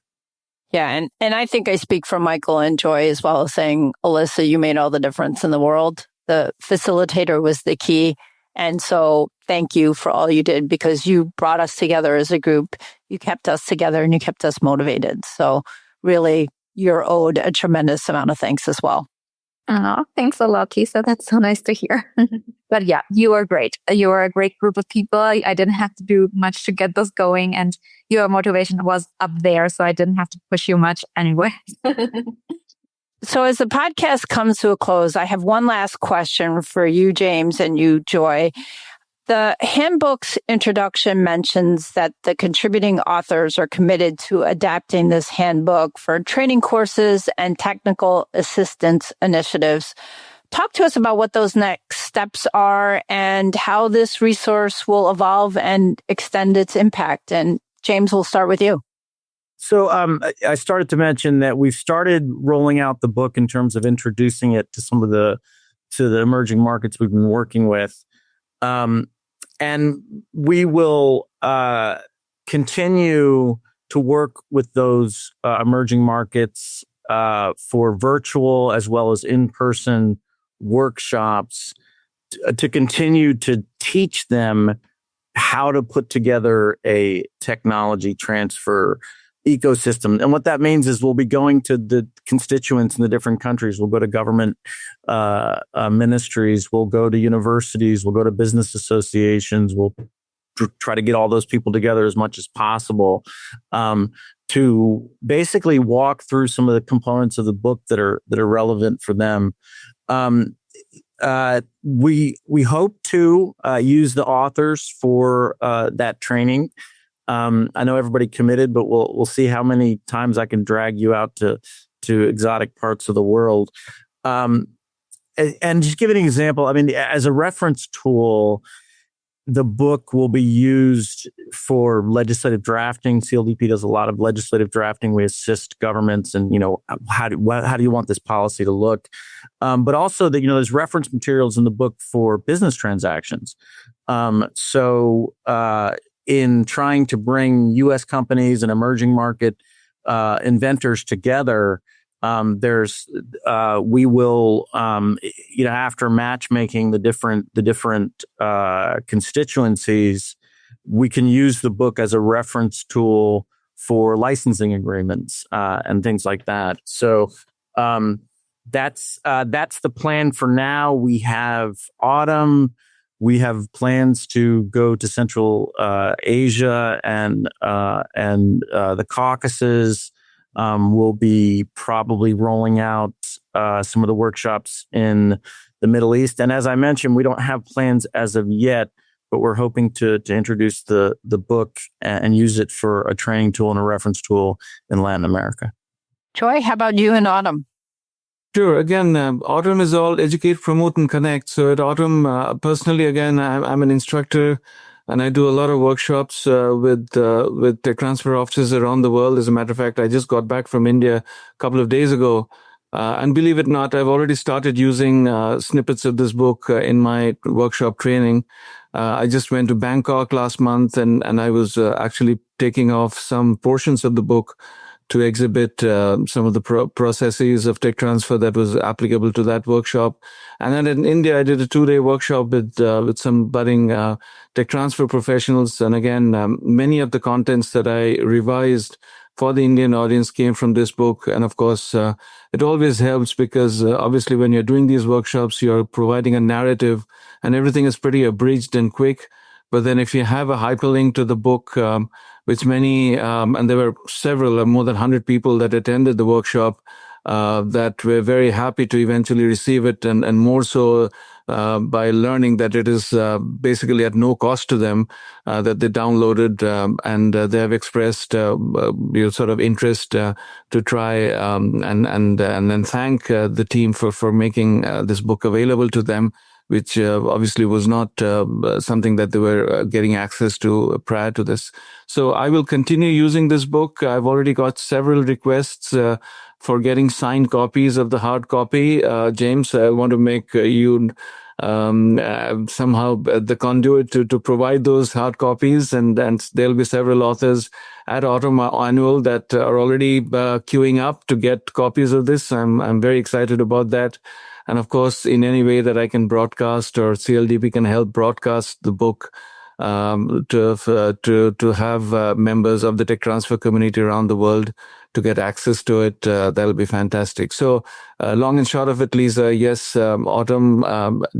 Yeah, and I think I speak for Michael and Joy as well as saying, Alysa, you made all the difference in the world. The facilitator was the key. And so thank you for all you did, because you brought us together as a group. You kept us together and you kept us motivated. So really, you're owed a tremendous amount of thanks as well. Oh, thanks a lot, Lisa. That's so nice to hear. But yeah, you are great. You are a great group of people. I didn't have to do much to get this going, and your motivation was up there, so I didn't have to push you much anyway. So as the podcast comes to a close, I have one last question for you, James, and you, Joy. The handbook's introduction mentions that the contributing authors are committed to adapting this handbook for training courses and technical assistance initiatives. Talk to us about what those next steps are and how this resource will evolve and extend its impact. And James, we'll start with you. So I started to mention that we've started rolling out the book in terms of introducing it to some of the emerging markets we've been working with. And we will continue to work with those emerging markets for virtual as well as in-person workshops to continue to teach them how to put together a technology transfer ecosystem. And what that means is we'll be going to the constituents in the different countries. We'll go to government ministries. We'll go to universities. We'll go to business associations. We'll try to get all those people together as much as possible to basically walk through some of the components of the book that are relevant for them. We hope to use the authors for that training. I know everybody committed, but we'll see how many times I can drag you out to exotic parts of the world. And just give an example. I mean, as a reference tool, the book will be used for legislative drafting. CLDP does a lot of legislative drafting. We assist governments, and how do you want this policy to look? But also that there's reference materials in the book for business transactions. So in trying to bring U.S. companies and emerging market inventors together, we will after matchmaking the different constituencies, we can use the book as a reference tool for licensing agreements and things like that. So that's the plan for now. We have autumn. We have plans to go to Central Asia and the Caucasus. We'll be probably rolling out some of the workshops in the Middle East. And as I mentioned, we don't have plans as of yet, but we're hoping to introduce the book and use it for a training tool and a reference tool in Latin America. Joy, how about you and Autumn? Sure. Again, Autumn is all educate, promote, and connect. So at Autumn, personally, again, I'm an instructor, and I do a lot of workshops with tech transfer offices around the world. As a matter of fact, I just got back from India a couple of days ago. And believe it or not, I've already started using snippets of this book in my workshop training. I just went to Bangkok last month, and I was actually taking off some portions of the book to exhibit some of the processes of tech transfer that was applicable to that workshop. And then in India, I did a 2-day workshop with some budding tech transfer professionals. And again, many of the contents that I revised for the Indian audience came from this book. And of course, it always helps because obviously when you're doing these workshops, you're providing a narrative and everything is pretty abridged and quick. But then if you have a hyperlink to the book, which many, and there were several, more than 100 people that attended the workshop, that were very happy to eventually receive it, and more so by learning that it is basically at no cost to them, that they downloaded, and they have expressed sort of interest to try and then thank the team for making this book available to them, which obviously was not something that they were getting access to prior to this. So I will continue using this book. I've already got several requests for getting signed copies of the hard copy. James, I want to make you somehow the conduit to provide those hard copies, and there'll be several authors at Autumn Annual that are already queuing up to get copies of this. I'm very excited about that. And of course, in any way that I can broadcast or CLDP can help broadcast the book to have members of the tech transfer community around the world to get access to it, that'll be fantastic. So long and short of it, Lisa, yes, Autumn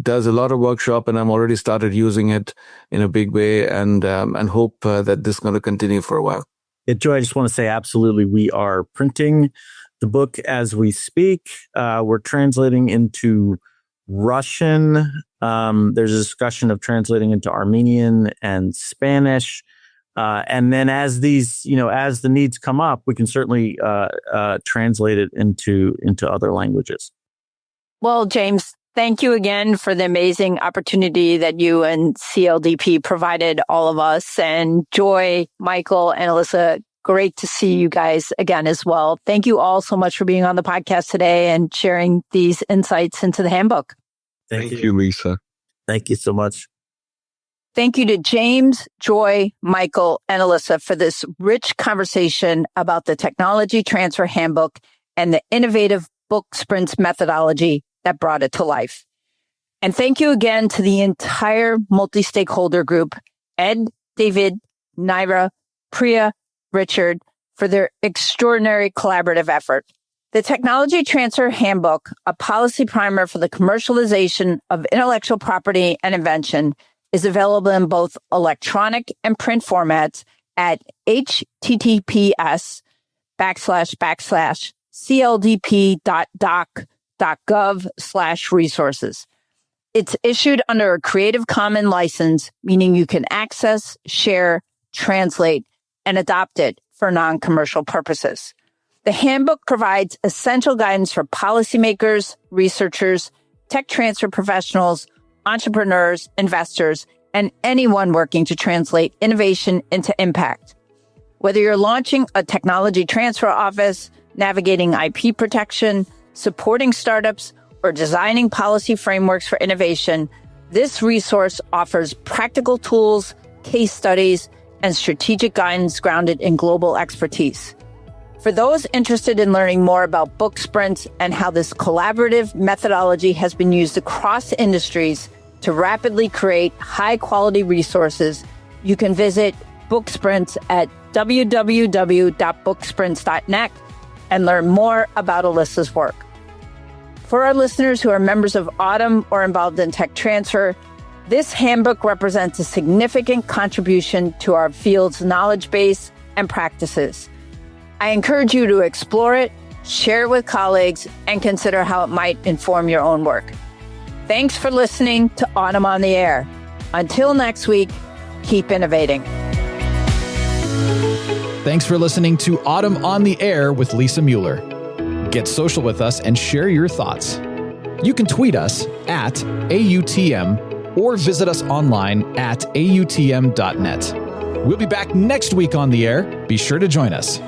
does a lot of workshop, and I'm already started using it in a big way, and hope that this is going to continue for a while. Yeah, Joy, I just want to say absolutely, we are printing the book as we speak. We're translating into Russian. There's a discussion of translating into Armenian and Spanish. And then as these, as the needs come up, we can certainly translate it into other languages. Well, James, thank you again for the amazing opportunity that you and CLDP provided all of us. And Joy, Michael, and Alysa, great to see you guys again as well. Thank you all so much for being on the podcast today and sharing these insights into the handbook. Thank you, Lisa. Thank you so much. Thank you to James, Joy, Michael, and Alysa for this rich conversation about the Technology Transfer Handbook and the innovative BookSprints methodology that brought it to life. And thank you again to the entire multi-stakeholder group Ed, David, Naira, Priya, Richard, for their extraordinary collaborative effort. The Technology Transfer Handbook, a policy primer for the commercialization of intellectual property and invention, is available in both electronic and print formats at https://cldp.doc.gov/resources. It's issued under a Creative Commons license, meaning you can access, share, translate, and adopt it for non-commercial purposes. The handbook provides essential guidance for policymakers, researchers, tech transfer professionals, entrepreneurs, investors, and anyone working to translate innovation into impact. Whether you're launching a technology transfer office, navigating IP protection, supporting startups, or designing policy frameworks for innovation, this resource offers practical tools, case studies, and strategic guidance grounded in global expertise. For those interested in learning more about BookSprints and how this collaborative methodology has been used across industries to rapidly create high-quality resources, you can visit BookSprints at www.booksprints.net and learn more about Alysa's work. For our listeners who are members of AUTM or involved in tech transfer, this handbook represents a significant contribution to our field's knowledge base and practices. I encourage you to explore it, share it with colleagues, and consider how it might inform your own work. Thanks for listening to AUTM on the Air. Until next week, keep innovating. Thanks for listening to AUTM on the Air with Lisa Mueller. Get social with us and share your thoughts. You can tweet us at AUTM or visit us online at AUTM.net. We'll be back next week on the air. Be sure to join us.